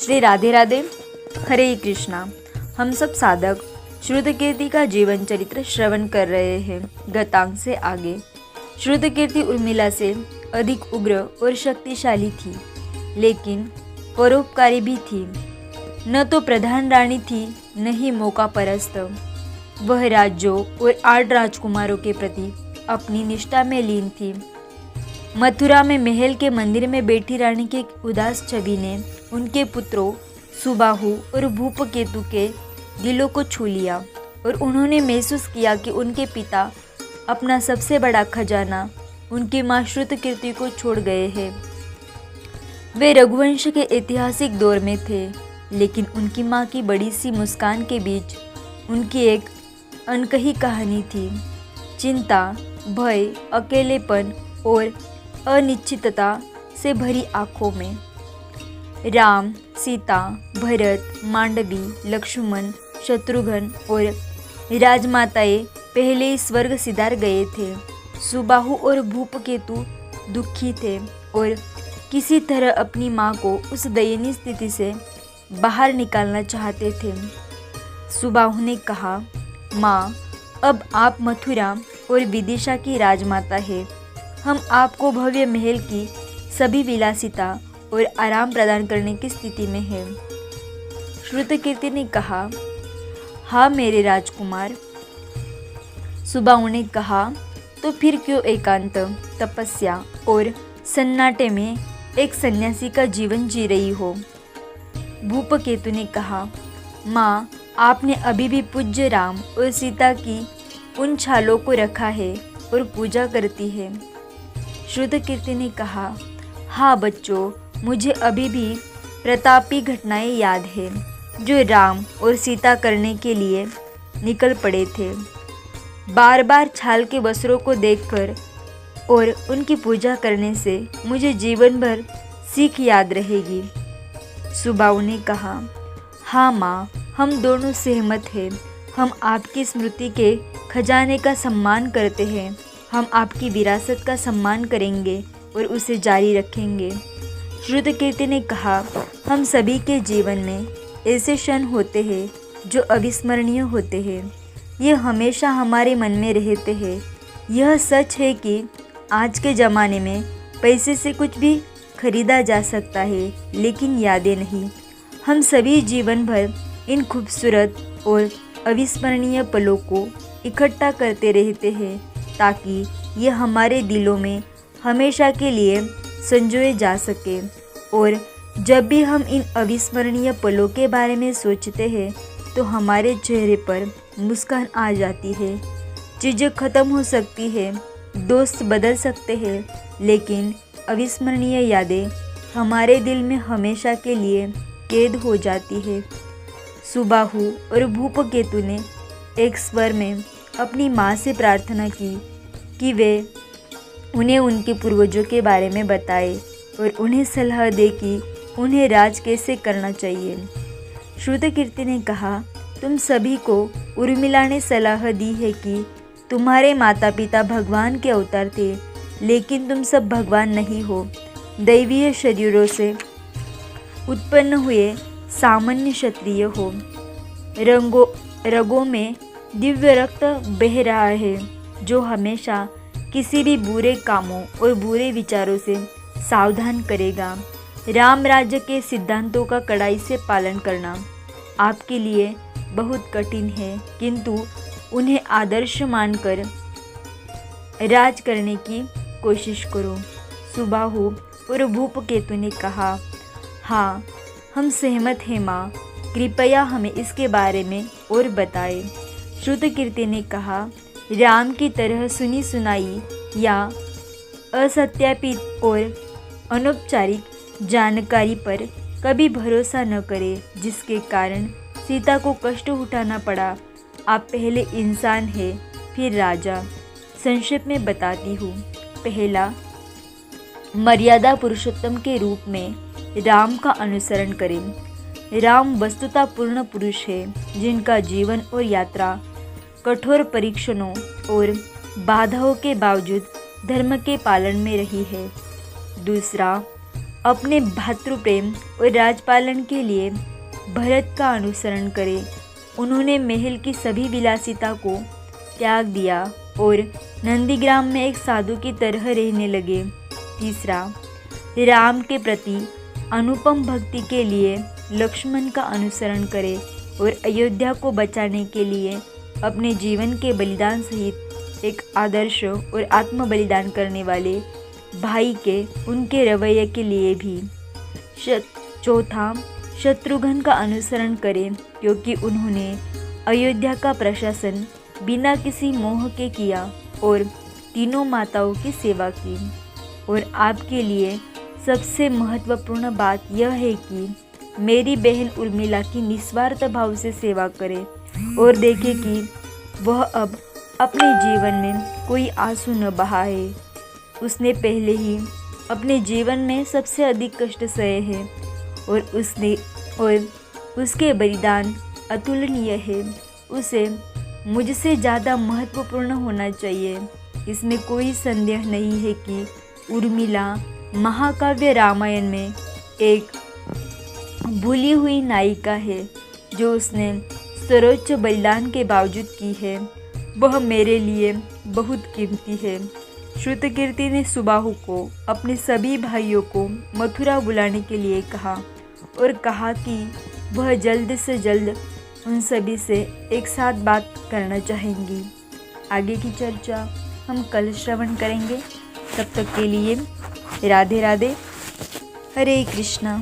श्री राधे राधे, हरे कृष्णा। हम सब साधक श्रुतकीर्ति का जीवन चरित्र श्रवण कर रहे हैं। गतांक से आगे श्रुतकीर्ति उर्मिला से अधिक उग्र और शक्तिशाली थी, लेकिन परोपकारी भी थी। न तो प्रधान रानी थी, न ही मौका परस्त। वह राज्यों और 8 राजकुमारों के प्रति अपनी निष्ठा में लीन थी। मथुरा में महल के मंदिर में बैठी रानी की उदास छवि ने उनके पुत्रों सुबाहु और भूपकेतु के दिलों को छू लिया और उन्होंने महसूस किया कि उनके पिता अपना सबसे बड़ा खजाना उनकी मां श्रुतकीर्ति को छोड़ गए हैं। वे रघुवंश के ऐतिहासिक दौर में थे, लेकिन उनकी मां की बड़ी सी मुस्कान के बीच उनकी एक अनकही कहानी थी। चिंता, भय, अकेलेपन और अनिश्चितता से भरी आंखों में राम, सीता, भरत, मांडवी, लक्ष्मण, शत्रुघ्न और राजमाताएं पहले ही स्वर्ग सिधार गए थे। सुबाहु और भूपकेतु दुखी थे और किसी तरह अपनी मां को उस दयनीय स्थिति से बाहर निकालना चाहते थे। सुबाहु ने कहा, माँ, अब आप मथुरा और विदिशा की राजमाता है। हम आपको भव्य महल की सभी विलासिता और आराम प्रदान करने की स्थिति में हैं। श्रुतकीर्ति ने कहा, हाँ मेरे राजकुमार। सुबाहु ने कहा, तो फिर क्यों एकांत, तपस्या और सन्नाटे में एक सन्यासी का जीवन जी रही हो? भूपकेतु ने कहा, माँ, आपने अभी भी पूज्य राम और सीता की उन छालों को रखा है और पूजा करती है। श्रुतकीर्ति ने कहा, हाँ बच्चों, मुझे अभी भी प्रतापी घटनाएं याद है जो राम और सीता करने के लिए निकल पड़े थे। बार बार छाल के वस्त्रों को देखकर और उनकी पूजा करने से मुझे जीवन भर सीख याद रहेगी। सुबाहु ने कहा, हाँ माँ, हम दोनों सहमत हैं। हम आपकी स्मृति के खजाने का सम्मान करते हैं। हम आपकी विरासत का सम्मान करेंगे और उसे जारी रखेंगे। श्रुतकीर्ति ने कहा, हम सभी के जीवन में ऐसे क्षण होते हैं जो अविस्मरणीय होते हैं। ये हमेशा हमारे मन में रहते हैं। यह सच है कि आज के ज़माने में पैसे से कुछ भी खरीदा जा सकता है, लेकिन यादें नहीं। हम सभी जीवन भर इन खूबसूरत और अविस्मरणीय पलों को इकट्ठा करते रहते हैं, ताकि ये हमारे दिलों में हमेशा के लिए संजोए जा सके। और जब भी हम इन अविस्मरणीय पलों के बारे में सोचते हैं तो हमारे चेहरे पर मुस्कान आ जाती है। चीज़ें ख़त्म हो सकती है, दोस्त बदल सकते हैं, लेकिन अविस्मरणीय यादें हमारे दिल में हमेशा के लिए कैद हो जाती है। सुबाहु और भूपकेतु ने एक स्वर में अपनी माँ से प्रार्थना की कि वे उन्हें उनके पूर्वजों के बारे में बताए और उन्हें सलाह दे कि उन्हें राज कैसे करना चाहिए। श्रुतकीर्ति ने कहा, तुम सभी को उर्मिला ने सलाह दी है कि तुम्हारे माता पिता भगवान के अवतार थे, लेकिन तुम सब भगवान नहीं हो। दैवीय शरीरों से उत्पन्न हुए सामान्य क्षत्रिय हो। रगों में दिव्य रक्त बह रहा है जो हमेशा किसी भी बुरे कामों और बुरे विचारों से सावधान करेगा। राम राज्य के सिद्धांतों का कड़ाई से पालन करना आपके लिए बहुत कठिन है, किंतु उन्हें आदर्श मानकर राज करने की कोशिश करो। सुबाहु और भूपकेतु ने कहा, हाँ, हम सहमत हैं माँ, कृपया हमें इसके बारे में और बताएं। श्रुतकीर्ति ने कहा, राम की तरह सुनी सुनाई या असत्यापित और अनौपचारिक जानकारी पर कभी भरोसा न करें, जिसके कारण सीता को कष्ट उठाना पड़ा। आप पहले इंसान हैं, फिर राजा। संक्षेप में बताती हूँ। पहला, मर्यादा पुरुषोत्तम के रूप में राम का अनुसरण करें। राम वस्तुतः पूर्ण पुरुष है, जिनका जीवन और यात्रा कठोर परीक्षणों और बाधाओं के बावजूद धर्म के पालन में रही है। दूसरा, अपने भातृप्रेम और राजपालन के लिए भरत का अनुसरण करे। उन्होंने महल की सभी विलासिता को त्याग दिया और नंदीग्राम में एक साधु की तरह रहने लगे। तीसरा, राम के प्रति अनुपम भक्ति के लिए लक्ष्मण का अनुसरण करें और अयोध्या को बचाने के लिए अपने जीवन के बलिदान सहित एक आदर्श और आत्म बलिदान करने वाले भाई के उनके रवैये के लिए भी। चौथा, शत्रुघ्न का अनुसरण करें क्योंकि उन्होंने अयोध्या का प्रशासन बिना किसी मोह के किया और तीनों माताओं की सेवा की। और आपके लिए सबसे महत्वपूर्ण बात यह है कि मेरी बहन उर्मिला की निस्वार्थ भाव से सेवा करे और देखे कि वह अब अपने जीवन में कोई आंसू न बहाए। उसने पहले ही अपने जीवन में सबसे अधिक कष्ट सहे हैं और उसके बलिदान अतुलनीय है। उसे मुझसे ज़्यादा महत्वपूर्ण होना चाहिए। इसमें कोई संदेह नहीं है कि उर्मिला महाकाव्य रामायण में एक भूली हुई नायिका है जो उसने सर्वोच्च बलिदान के बावजूद की है। वह मेरे लिए बहुत कीमती है। श्रुतकीर्ति ने सुबाहु को अपने सभी भाइयों को मथुरा बुलाने के लिए कहा और कहा कि वह जल्द से जल्द उन सभी से एक साथ बात करना चाहेंगी। आगे की चर्चा हम कल श्रवण करेंगे। तब तक के लिए राधे राधे, हरे कृष्णा।